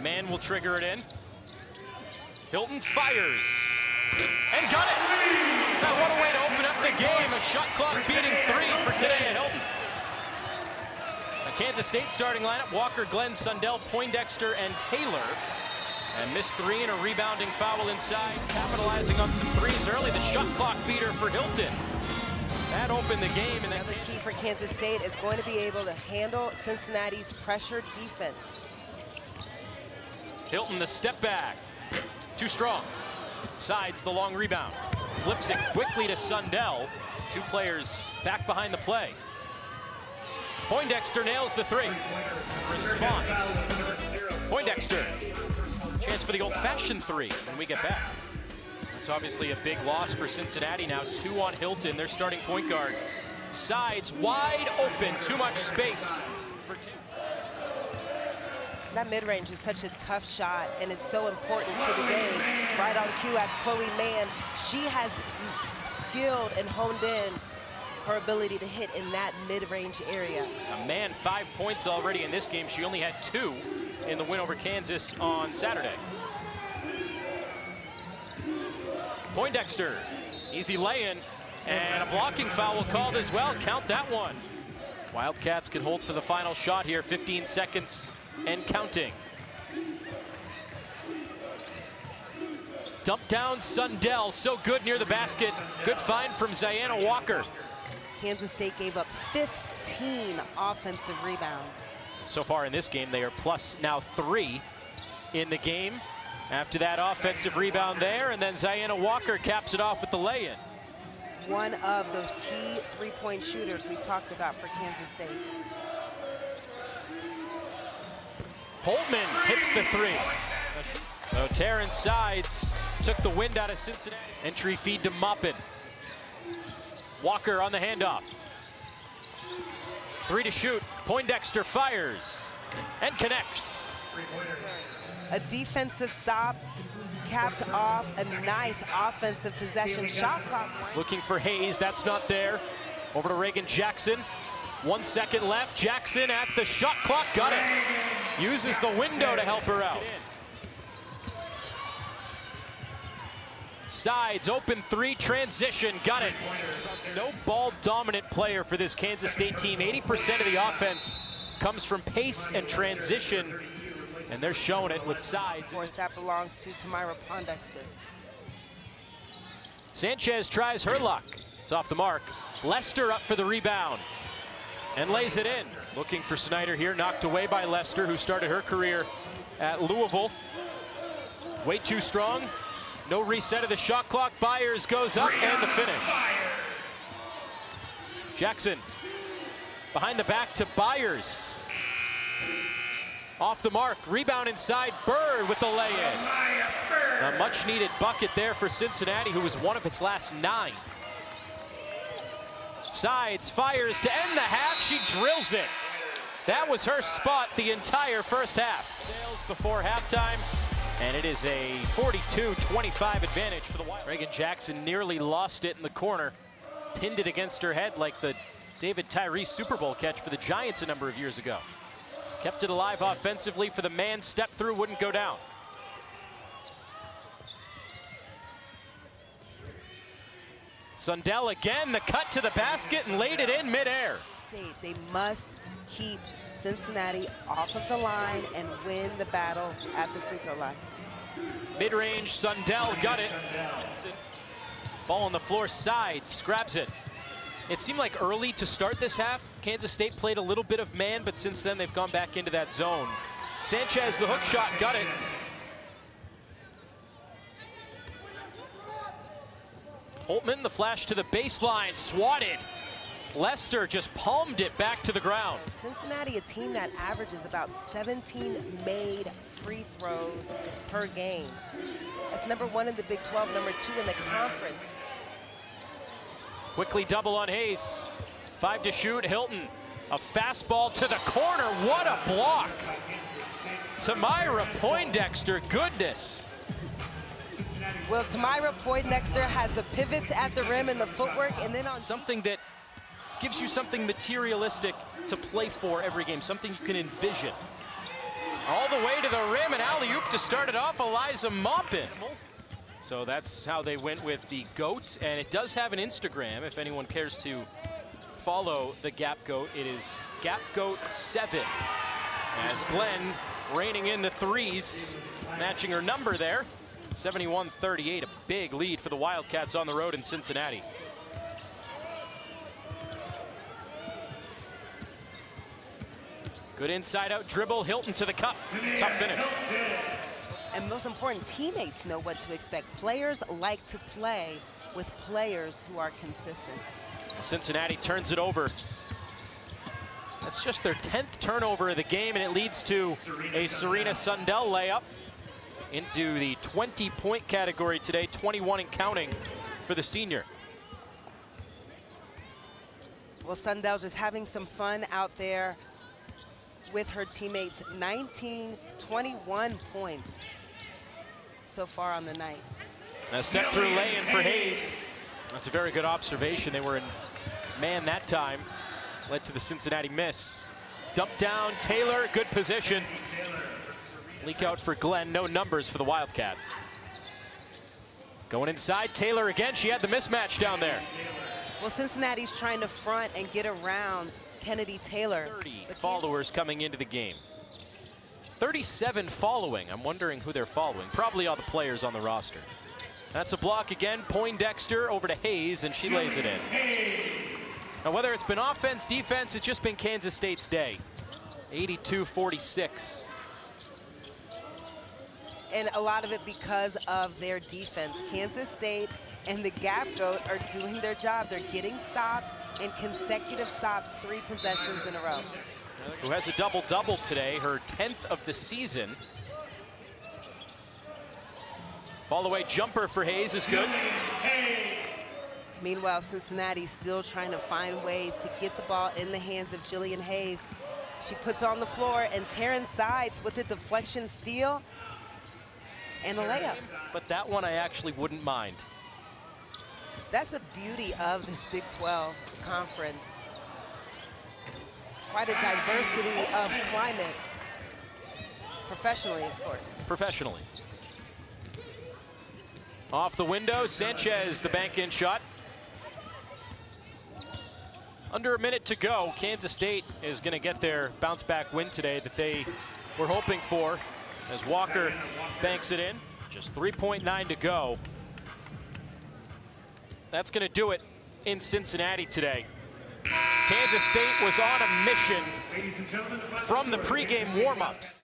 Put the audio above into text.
Man will trigger it in. Hilton fires. And got it! Now what a way to open up the game. A shot clock beating 3 for today at Hilton. A Kansas State starting lineup: Walker, Glenn, Sundell, Poindexter, and Taylor. And missed 3 and a rebounding foul inside. Capitalizing on some threes early. The shot clock beater for Hilton. That opened the game. And another key for Kansas State is going to be able to handle Cincinnati's pressure defense. Hilton the step back. Too strong. Sides the long rebound. Flips it quickly to Sundell. 2 players back behind the play. Poindexter nails the 3. Response. Poindexter. Chance for the old-fashioned 3 when we get back. That's obviously a big loss for Cincinnati now. 2 on Hilton, their starting point guard. Sides wide open, too much space for 2. That mid-range is such a tough shot, and it's so important to the game. Right on cue as Chloe Mann, she has skilled and honed in her ability to hit in that mid-range area. A Mann 5 points already in this game. She only had 2 in the win over Kansas on Saturday. Poindexter, easy lay-in, and a blocking foul called as well. Count that one. Wildcats can hold for the final shot here. 15 seconds and counting. Dump down Sundell, so good near the basket. Good find from Ziana Walker. Kansas State gave up 15 offensive rebounds. So far in this game, they are plus now 3 in the game. After that offensive rebound there, and then Ziana Walker caps it off with the lay-in. One of those key three-point shooters we've talked about for Kansas State. Holtman hits the 3. So Terrence Sides took the wind out of Cincinnati. Entry feed to Maupin. Walker on the handoff. 3 to shoot. Poindexter fires and connects. A defensive stop capped off a nice offensive possession. Shot clock. Looking for Hayes, that's not there. Over to Reagan Jackson. 1 second left. Jackson at the shot clock, got it. Uses the window to help her out. Sides, open 3, transition, got it. No ball dominant player for this Kansas State team. 80% of the offense comes from pace and transition, and they're showing it with Sides. Of course, that belongs to Tamira Poindexter. Sanchez tries her luck. It's off the mark. Lester up for the rebound and lays it in. Looking for Snyder here, knocked away by Lester, who started her career at Louisville. Way too strong. No reset of the shot clock. Byers goes up and the finish. Jackson behind the back to Byers. Off the mark, rebound inside, Bird with the lay-in. A much needed bucket there for Cincinnati, who was one of its last 9. Sides fires to end the half, she drills it. That was her spot the entire first half. Sales before halftime, and it is a 42-25 advantage for the Wild. Reagan Jackson nearly lost it in the corner. Pinned it against her head like the David Tyree Super Bowl catch for the Giants a number of years ago. Kept it alive offensively for the man, step through, wouldn't go down. Sundell again, the cut to the basket and laid it in midair. They must keep Cincinnati off of the line and win the battle at the free throw line. Mid-range, Sundell got it. Ball on the floor, Sides, grabs it. It seemed like early to start this half, Kansas State played a little bit of man, but since then they've gone back into that zone. Sanchez, the hook shot, got it. Holtman, the flash to the baseline, swatted. Lester just palmed it back to the ground. Cincinnati, a team that averages about 17 made free throws per game. That's number 1 in the Big 12, number 2 in the conference. Quickly double on Hayes. 5 to shoot, Hilton. A fastball to the corner, what a block. Tamira Poindexter, goodness. Well, Tamira Poindexter has the pivots at the rim and the footwork, and then on something that gives you something materialistic to play for every game, something you can envision. All the way to the rim, and alley-oop to start it off, Eliza Maupin. So that's how they went with the GOAT, and it does have an Instagram if anyone cares to follow the Gap Goat. It is GapGoat7. As Glenn reining in the threes, matching her number there. 71-38, a big lead for the Wildcats on the road in Cincinnati. Good inside-out dribble, Hilton to the cup. Tough finish. And most important, teammates know what to expect. Players like to play with players who are consistent. Cincinnati turns it over. That's just their 10th turnover of the game, and it leads to a Serena Sundell layup into the 20-point category today, 21 and counting for the senior. Well, Sundell just having some fun out there with her teammates. 19-21 points so far on the night. A step-through lay-in for Hayes. That's a very good observation. They were in man that time. Led to the Cincinnati miss. Dump down, Taylor, good position. Leak out for Glenn, no numbers for the Wildcats. Going inside, Taylor again. She had the mismatch down there. Well, Cincinnati's trying to front and get around Kennedy Taylor. 30 followers coming into the game. 37 following. I'm wondering who they're following. Probably all the players on the roster. That's a block again. Poindexter over to Hayes, and she lays it in. Now, whether it's been offense, defense, it's just been Kansas State's day. 82-46. And a lot of it because of their defense. Kansas State and the Gap Goat are doing their job. They're getting stops and consecutive stops, 3 possessions in a row. Who has a double-double today, her 10th of the season. Fall-away jumper for Hayes is good. Meanwhile, Cincinnati still trying to find ways to get the ball in the hands of Jillian Hayes. She puts on the floor, and Taryn Sides with the deflection steal and a layup. But that one I actually wouldn't mind. That's the beauty of this Big 12 conference. Quite a diversity of climates. Professionally, of course. Professionally. Off the window, Sanchez, the bank-in shot. Under a minute to go, Kansas State is going to get their bounce-back win today that they were hoping for as Walker banks it in. Just 3.9 to go. That's going to do it in Cincinnati today. Kansas State was on a mission from the pregame warm-ups.